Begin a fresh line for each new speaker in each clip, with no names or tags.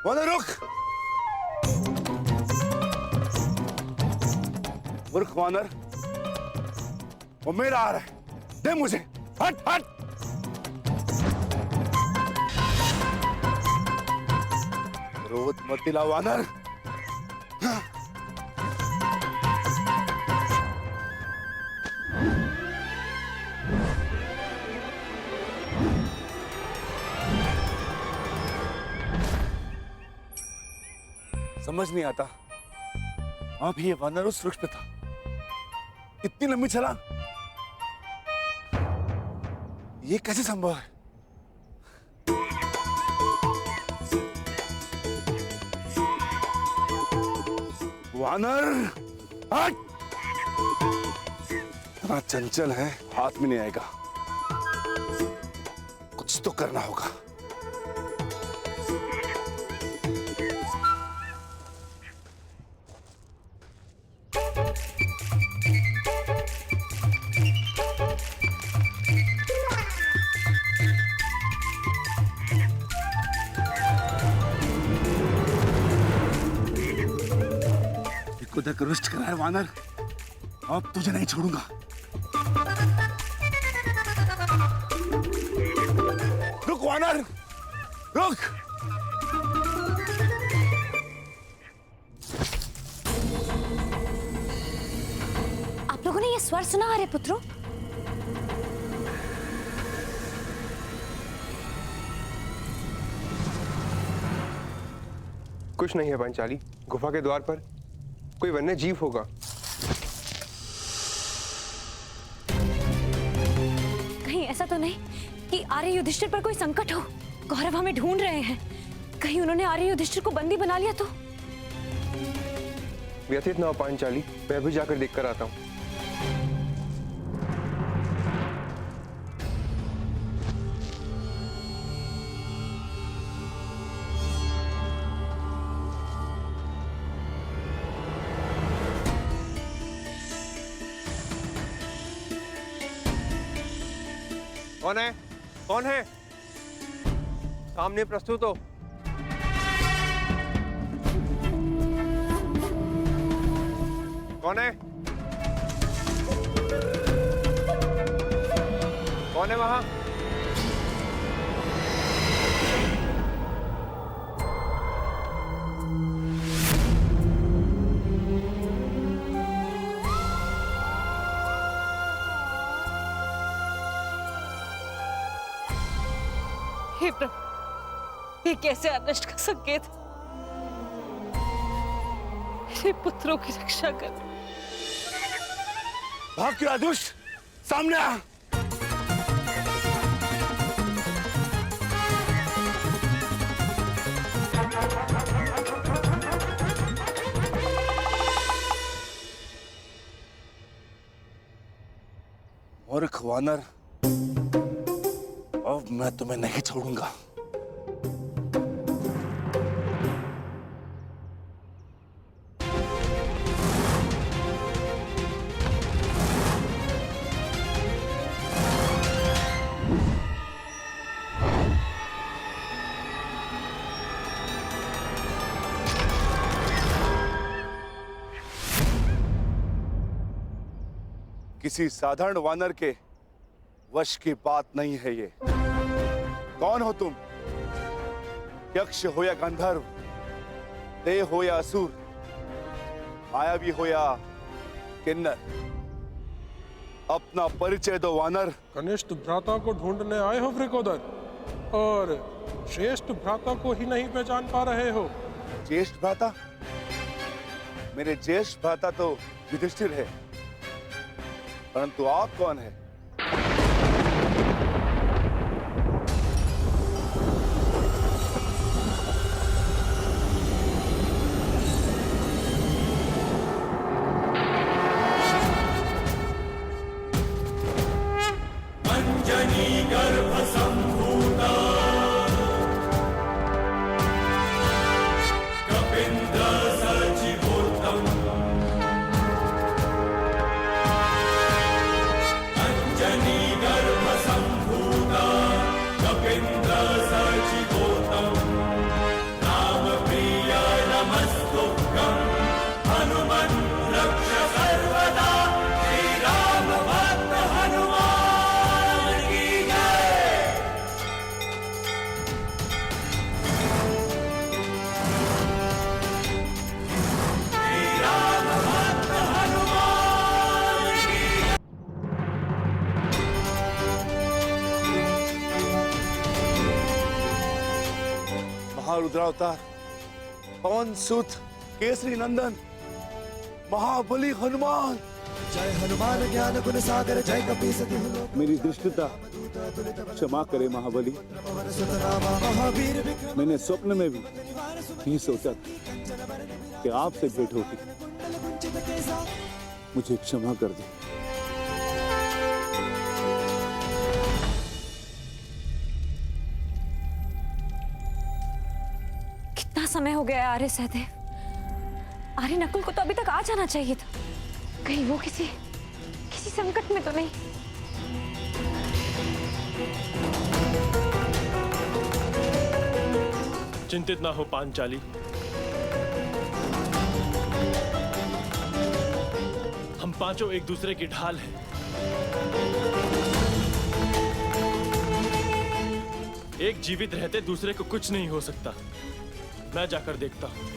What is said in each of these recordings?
वानर रुक। मूर्ख वानर, वो मेरा आ रहा है, दे मुझे। हट हट। क्रोध मत दिला वानर। समझ नहीं आता, अभी ये वानर उस वृक्ष पे था, इतनी लंबी छलांग, ये कैसे संभव है? वानर हट। इतना चंचल है, हाथ में नहीं आएगा, कुछ तो करना होगा। खुद को रुष्ट करा है वानर, अब तुझे नहीं छोड़ूंगा। रुक वानर, रुक।
आप लोगों ने ये स्वर सुना आर्य पुत्रों?
कुछ नहीं है पांचाली, गुफा के द्वार पर कोई वन्य जीव होगा।
कहीं ऐसा तो नहीं कि आर्य युधिष्ठिर पर कोई संकट हो? कौरव हमें ढूंढ रहे हैं, कहीं उन्होंने आर्य युधिष्ठिर को बंदी बना लिया तो?
व्यथित ना हो पांचाली, मैं भी जाकर देखकर आता हूँ। कौन है? कौन है? सामने प्रस्तुत हो। कौन है? कौन है वहां?
हे प्रभु, ये कैसे अनिष्ट का संकेत? मेरे पुत्रों की रक्षा कर।
भाग क्यों दुष्ट, सामने आ। मूर्ख वानर, अब मैं तुम्हें नहीं छोड़ूंगा। किसी साधारण वानर के वश की बात नहीं है ये। कौन हो तुम? यक्ष हो या गंधर्व, देव हो या असुर, मायावी हो या किन्नर, अपना परिचय दो वानर।
कनिष्ठ भ्राता को ढूंढने आए हो वृकोदर, और श्रेष्ठ भ्राता को ही नहीं पहचान पा रहे हो?
ज्येष्ठ भ्राता? मेरे ज्येष्ठ भ्राता तो युधिष्ठिर है, परंतु आप कौन है? महारुद्रावतार, पवन सुत, केसरी नंदन, महाबली हनुमान।
जय हनुमान ज्ञान गुण सागर, जय कपीसति
मेरी दृष्टता क्षमा करे महाबली।
महावीर विक्रम
मैंने स्वप्न में भी नहीं सोचा था कि आपसे भेंट होगी। मुझे क्षमा कर दे।
कितना समय हो गया है आर्य सहदेव? आर्य नकुल को तो अभी तक आ जाना चाहिए था। कहीं वो किसी संकट में तो नहीं?
चिंतित ना हो पांचाली, हम पांचों एक दूसरे की ढाल हैं। एक जीवित रहते दूसरे को कुछ नहीं हो सकता। मैं जाकर देखता हूं।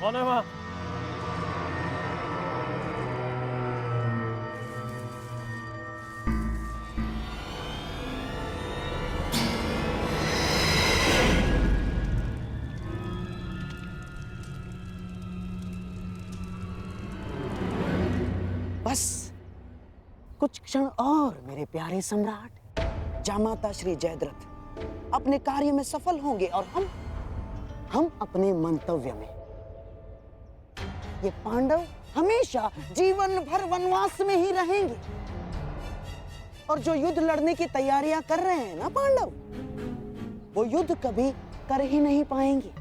कौन है वहां?
बस कुछ क्षण और मेरे प्यारे सम्राट, जामाता श्री जयद्रथ अपने कार्य में सफल होंगे और हम अपने मंतव्य में। ये पांडव हमेशा जीवन भर वनवास में ही रहेंगे। और जो युद्ध लड़ने की तैयारियां कर रहे हैं ना पांडव, वो युद्ध कभी कर ही नहीं पाएंगे।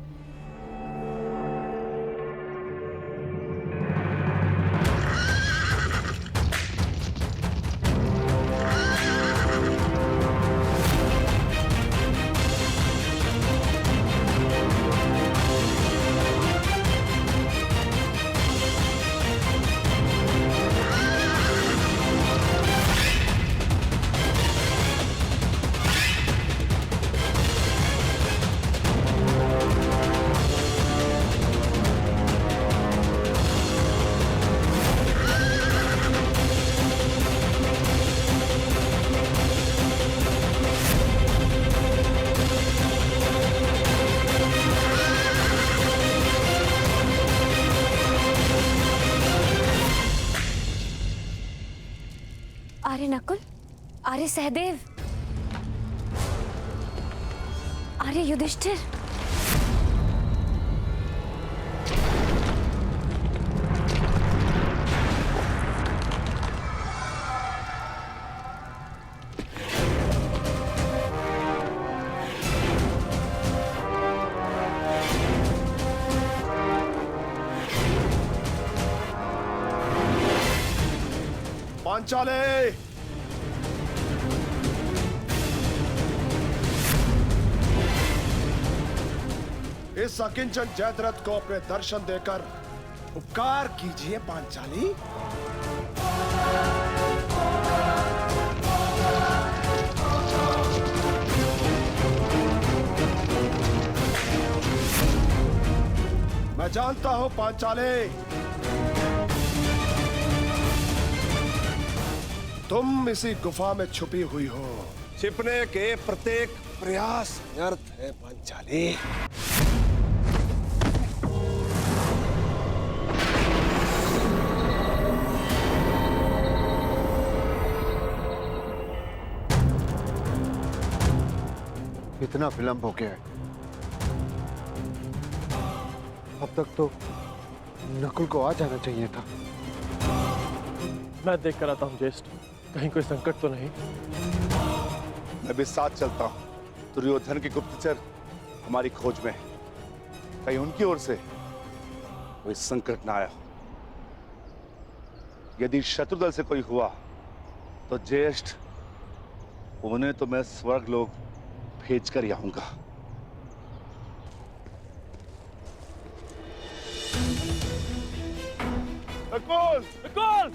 आर्य नकुल, आर्य सहदेव, आर्य युधिष्ठिर।
पांचाले,
इस अकिंचन जयद्रथ को अपने दर्शन देकर उपकार कीजिए पांचाली। मैं जानता हूं पांचाले, तुम इसी गुफा में छुपी हुई हो। छिपने के प्रत्येक प्रयास व्यर्थ है पांचाली।
इतना विलंब हो गया है। अब तक तो नकुल को आ जाना चाहिए था।
मैं देख कर आता हूं ज्येष्ठ, कहीं कोई संकट तो नहीं।
मैं भी साथ चलता हूं। दुर्योधन के गुप्तचर हमारी खोज में है। कहीं उनकी ओर से कोई संकट ना आया हो। यदि शत्रुदल से कोई हुआ तो ज्येष्ठ उन्हें तो मैं स्वर्ग लोग भेज कर ही आऊंगा। नकुल!
नकुल!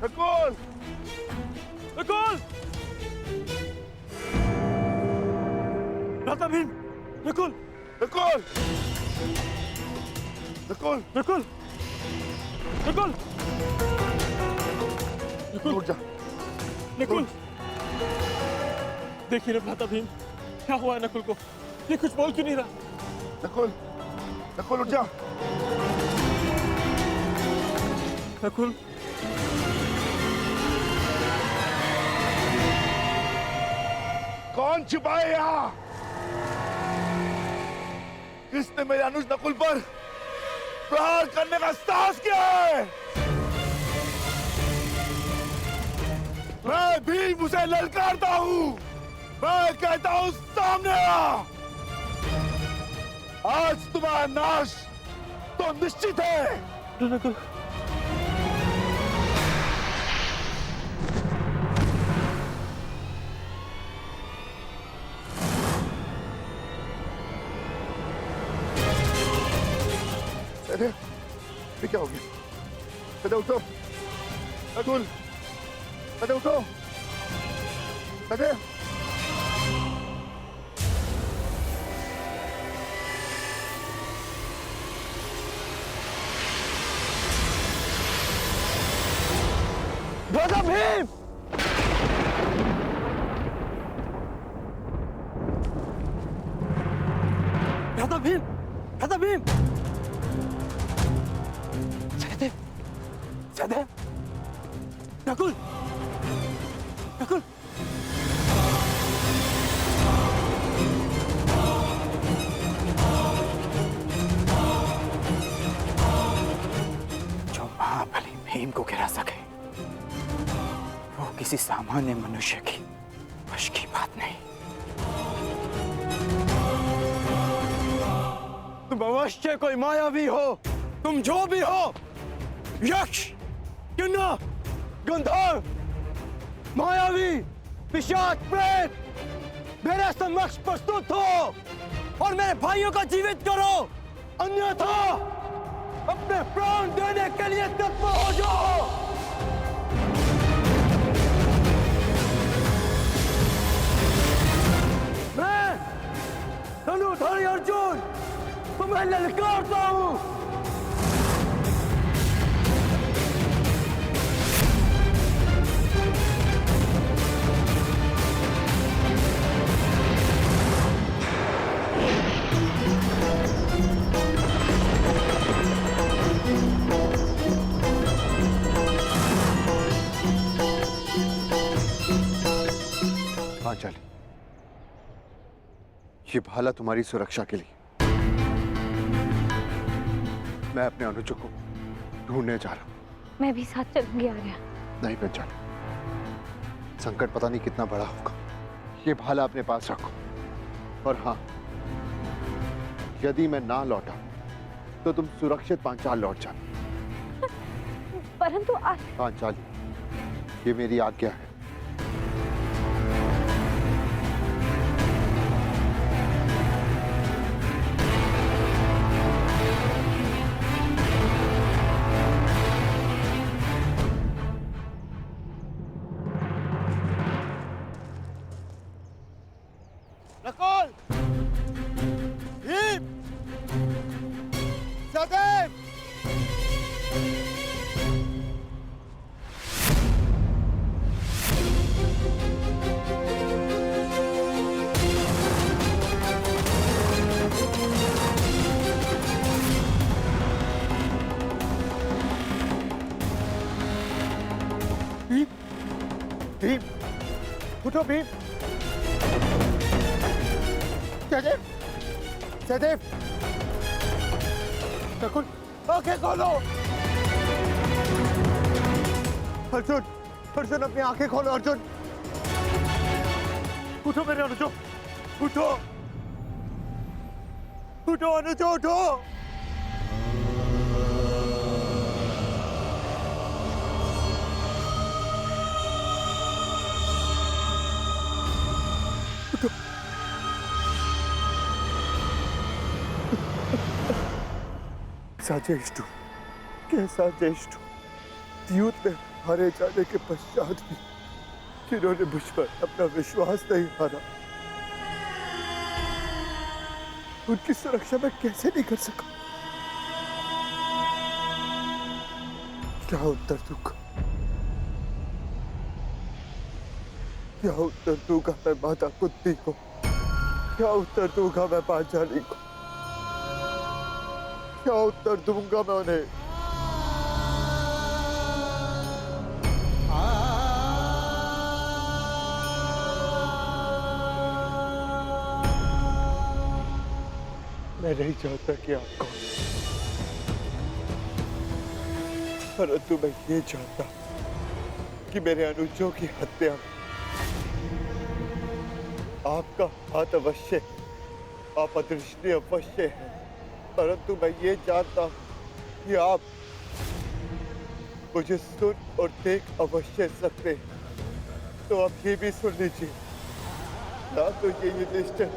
नकुल!
नकुल! भ्राता भीम! नकुल!
नकुल! नकुल!
नकुल! नकुल!
उठ जा।
नकुल! देखिए ना भ्राता भीम, क्या हुआ है नकुल को? ये कुछ बोल क्यों नहीं रहा?
नकुल! नकुल उठ जा।
नकुल!
कौन छिपाए यहाँ? किसने मेरे अनुज नकुल पर प्रहार करने का साहस किया है? मैं भीम उसे ललकारता हूँ। मैं कहता हूँ सामने आ। आज तुम्हारा नाश तो निश्चित है।
नकुल!
अरे ये क्या हो गया? अरे उठो नकुल, अरे उठो, अरे
भ्राता भीम! भ्राता भीम! भ्राता भीम! सहदेव! सहदेव! नकुल! नकुल!
जो महाबली भीम को गिरा सके वो किसी सामान्य मनुष्य की वश की बात नहीं।
तुम अवश्य कोई मायावी हो, तुम जो भी हो, यक्ष, किन्नर, गंधर्व, मायावी, पिशाच, प्रेत, मेरे समक्ष प्रस्तुत हो और मेरे भाइयों को जीवित करो, अन्यथा अपने प्राण देने के लिए तत्पर हो जाओ। मैं धनुधारी अर्जुन तुम्हें ललकारता हूं।
पांचाली, ये भाला तुम्हारी सुरक्षा के लिए। मैं अपने अनुज को ढूंढने जा रहा हूं।
मैं भी साथ चलूंगी आर्या।
नहीं पांचाली, संकट पता नहीं कितना बड़ा होगा। ये भाला अपने पास रखो। और हाँ, यदि मैं ना लौटा तो तुम सुरक्षित पांचाल लौट जाना।
परंतु
पांचाली, ये मेरी आज्ञा है।
नकुल! भीम! सहदेव! भीम! उठो भीम! सहदेव! सहदेव! नकुल, आंखें खोलो! अर्जुन! अर्जुन, अपनी आंखें खोलो अर्जुन! उठो मेरे अनुजो! उठो! उठो अनुजो, उठो!
कैसा ज्येष्ठ हूँ, कैसा ज्येष्ठ हूँ। युद्ध में हारे जाने के पश्चात भी जिन्होंने मुझ पर अपना विश्वास नहीं हारा, उनकी सुरक्षा मैं कैसे नहीं कर सका। क्या उत्तर दूंगा, क्या उत्तर दूंगा मैं माता कुंती को, क्या उत्तर दूंगा मैं पांचाली को, क्या उत्तर दूंगा मैं उन्हें। मैं नहीं चाहता कि आप कौन, परंतु मैं ये चाहता कि मेरे अनुजों की हत्या में आपका हाथ अवश्य, आप अदृश्य अवश्य है, परंतु मैं ये जानता हूं कि आप मुझे सुन और देख अवश्य सकते हैं। तो आप ये भी सुन लीजिए, ना तो ये युधिष्ठिर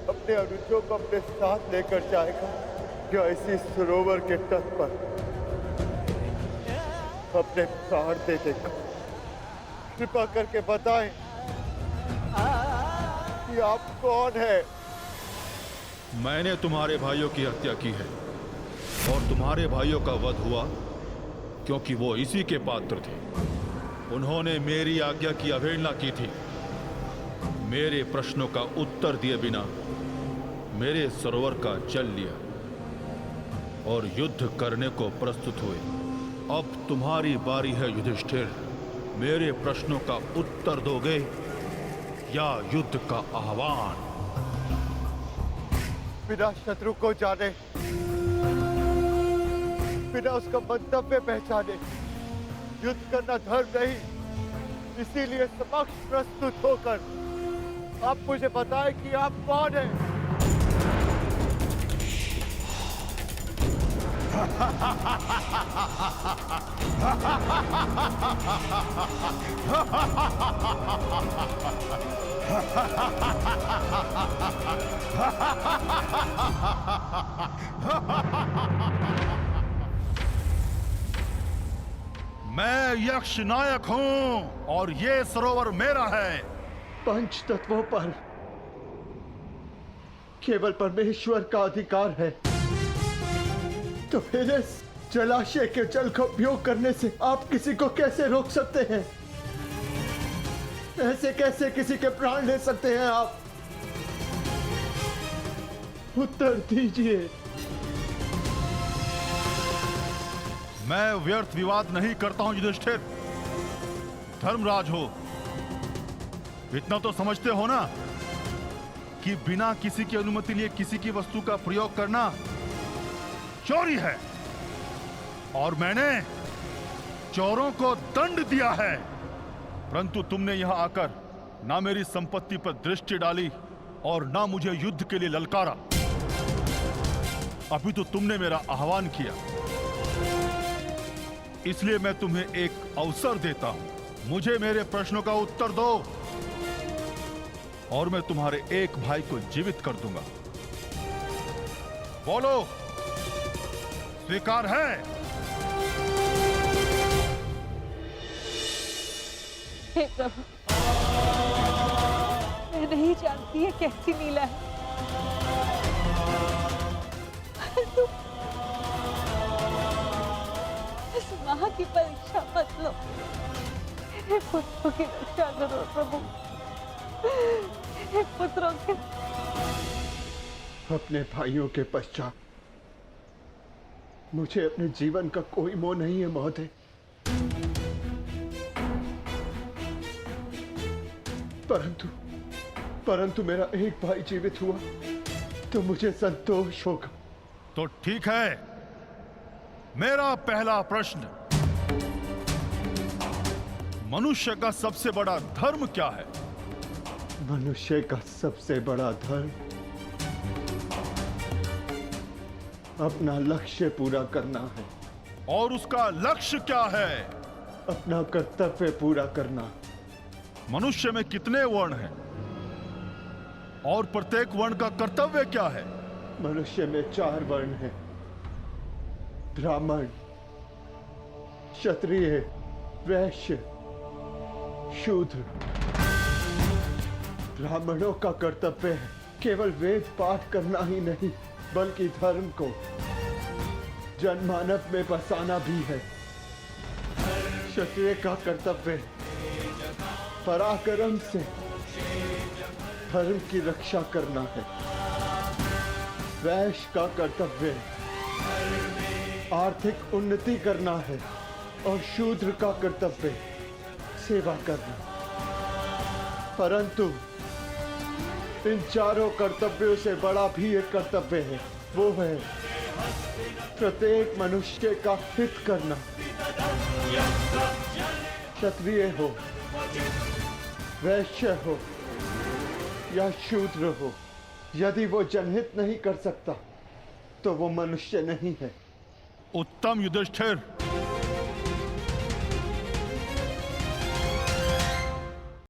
अपने अनुजों को अपने साथ लेकर जाएगा या इसी सरोवर के तट पर अपने प्राण दे देगा। कृपा करके बताएं कि आप कौन है।
मैंने तुम्हारे भाइयों की हत्या की है और तुम्हारे भाइयों का वध हुआ क्योंकि वो इसी के पात्र थे। उन्होंने मेरी आज्ञा की अवहेलना की थी। मेरे प्रश्नों का उत्तर दिए बिना मेरे सरोवर का जल लिया और युद्ध करने को प्रस्तुत हुए। अब तुम्हारी बारी है युधिष्ठिर, मेरे प्रश्नों का उत्तर दोगे या युद्ध का आह्वान।
बिना शत्रु को जाने, बिना उसका मंतव्य पहचाने युद्ध करना धर्म नहीं। इसीलिए समक्ष प्रस्तुत होकर आप मुझे बताएं कि आप कौन हैं।
मैं यक्ष नायक हूं और ये सरोवर मेरा है।
पंच तत्वों पर केवल परमेश्वर का अधिकार है, तो फिर इस जलाशय के जल का उपयोग करने से आप किसी को कैसे रोक सकते हैं? ऐसे कैसे किसी के प्राण ले सकते हैं आप? उत्तर दीजिए।
मैं व्यर्थ विवाद नहीं करता हूं युधिष्ठिर। धर्मराज हो, इतना तो समझते हो ना कि बिना किसी की अनुमति लिए किसी की वस्तु का प्रयोग करना चोरी है और मैंने चोरों को दंड दिया है। परंतु तुमने यहां आकर ना मेरी संपत्ति पर दृष्टि डाली और ना मुझे युद्ध के लिए ललकारा। अभी तो तुमने मेरा आह्वान किया, इसलिए मैं तुम्हें एक अवसर देता हूं। मुझे मेरे प्रश्नों का उत्तर दो और मैं तुम्हारे एक भाई को जीवित कर दूंगा। बोलो, स्वीकार है?
हे प्रभु, मैं नहीं जानती ये कैसी लीला है, परंतु इस मां की परीक्षा मत लो। मेरे पुत्रों की रक्षा करो प्रभु, मेरे पुत्रों के।
अपने भाइयों के पश्चात मुझे अपने जीवन का कोई मोह नहीं है महोदय। परंतु मेरा एक भाई जीवित हुआ तो मुझे संतोष होगा।
तो ठीक है, मेरा पहला प्रश्न, मनुष्य का सबसे बड़ा धर्म क्या है?
मनुष्य का सबसे बड़ा धर्म अपना लक्ष्य पूरा करना है।
और उसका लक्ष्य क्या है?
अपना कर्तव्य पूरा करना।
मनुष्य में कितने वर्ण हैं और प्रत्येक वर्ण का कर्तव्य क्या है?
मनुष्य में 4 वर्ण हैं। ब्राह्मण, क्षत्रिय, वैश्य, शूद्र। ब्राह्मणों का कर्तव्य है केवल वेद पाठ करना ही नहीं, बल्कि धर्म को जनमानव में बसाना भी है। क्षत्रिय का कर्तव्य पराक्रम से धर्म की रक्षा करना है। वैश्य का कर्तव्य आर्थिक उन्नति करना है और शूद्र का कर्तव्य सेवा करना। परंतु इन चारों कर्तव्यों से बड़ा भी एक कर्तव्य है, वो है प्रत्येक मनुष्य का हित करना। क्षत्रिय हो, वैश्य हो या शूद्र हो, यदि वो जनहित नहीं कर सकता तो वो मनुष्य नहीं है।
उत्तम युधिष्ठिर,